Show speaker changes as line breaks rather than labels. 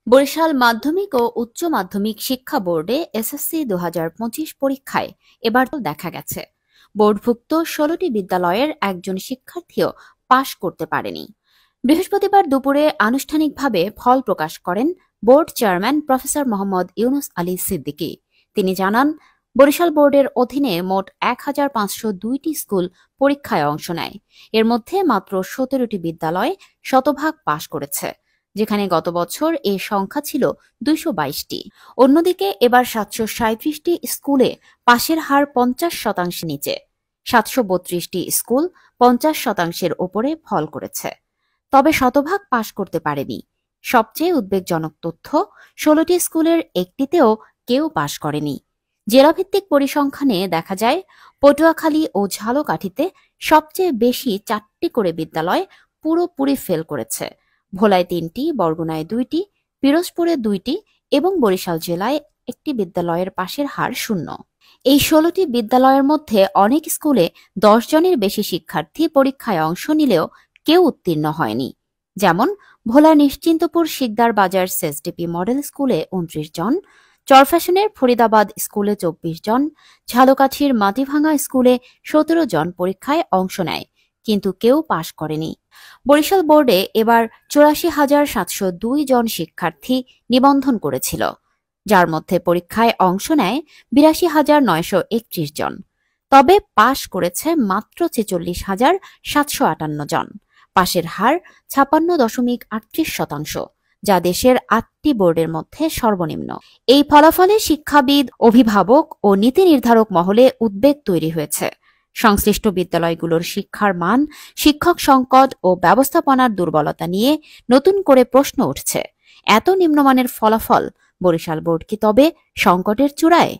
বরিশাল মাধ্যমিক ও উচ্চ মাধ্যমিক শিক্ষা বোর্ডে এসএসসি ২০২৫ পরীক্ষায় এবার দেখা গেছে বোর্ডভুক্ত ১৬টি বিদ্যালয়ের একজন শিক্ষার্থীও পাশ করতে পারেনি। বৃহস্পতিবার দুপুরে আনুষ্ঠানিকভাবে ফল প্রকাশ করেন board chairman professor Mohammad Yunus Ali Siddiqui. তিনি জানান, বরিশাল বোর্ডের অধীনে মোট ১,৫০২টি স্কুল পরীক্ষায় অংশ নেয়। এর মধ্যে মাত্র ১৭টি বিদ্যালয় শতভাগ পাশ করেছে, যেখানে গত বছর এ সংখ্যা ছিল ২২২টি। অন্যদিকে এবার ৭৩৭টি স্কুলে পাশের হার ৫০% নিচে, ৭৩২টি স্কুল ৫০%-এর ওপরে ফল করেছে, তবে শতভাগ পাশ করতে পারেনি। সবচেয়ে উদ্বেগজনক তথ্য, ১৬টি স্কুলের একটিতেও কেউ পাশ করেনি। জেলাভিত্তিক পরিসংখ্যানে দেখা যায়, পটুয়াখালী ও ঝালকাঠিতে সবচেয়ে বেশি ৪টি করে বিদ্যালয় পুরোপুরি ফেল করেছে। ভোলায় ৩টি, বরগুনায় ২টি, পিরোজপুরে ২টি এবং বরিশাল জেলায় একটি বিদ্যালয়ের পাশের হার ০। এই ১৬টি বিদ্যালয়ের মধ্যে অনেক স্কুলে ১০ জনের বেশি শিক্ষার্থী পরীক্ষায় অংশ নিলেও কেউ উত্তীর্ণ হয়নি। যেমন ভোলা নিশ্চিন্তপুর শিকদার বাজার সেসডিপি মডেল স্কুলে ২৯ জন, চরফ্যাশনের ফরিদাবাদ স্কুলে ২৪ জন, ঝালকাঠির মাটিভাঙ্গা স্কুলে ১৭ জন পরীক্ষায় অংশ নেয়, কিন্তু কেউ পাশ করেনি। বরিশাল বোর্ডে এবার ৮৪,৭০২ জন শিক্ষার্থী নিবন্ধন করেছিল, যার মধ্যে পরীক্ষায় অংশ নেয় ৮২,৯৩১ জন। তবে পাশ করেছে মাত্র ৪৬,৭৫৮ জন। পাশের হার ৫৬.৩৮%, যা দেশের ৮টি বোর্ডের মধ্যে সর্বনিম্ন। এই ফলাফলে শিক্ষাবিদ, অভিভাবক ও নীতি নির্ধারক মহলে উদ্বেগ তৈরি হয়েছে। সংশ্লিষ্ট বিদ্যালয়গুলোর শিক্ষার মান, শিক্ষক সংকট ও ব্যবস্থাপনার দুর্বলতা নিয়ে নতুন করে প্রশ্ন উঠছে। এত নিম্নমানের ফলাফল, বরিশাল বোর্ড কি তবে সংকটের চূড়ায়?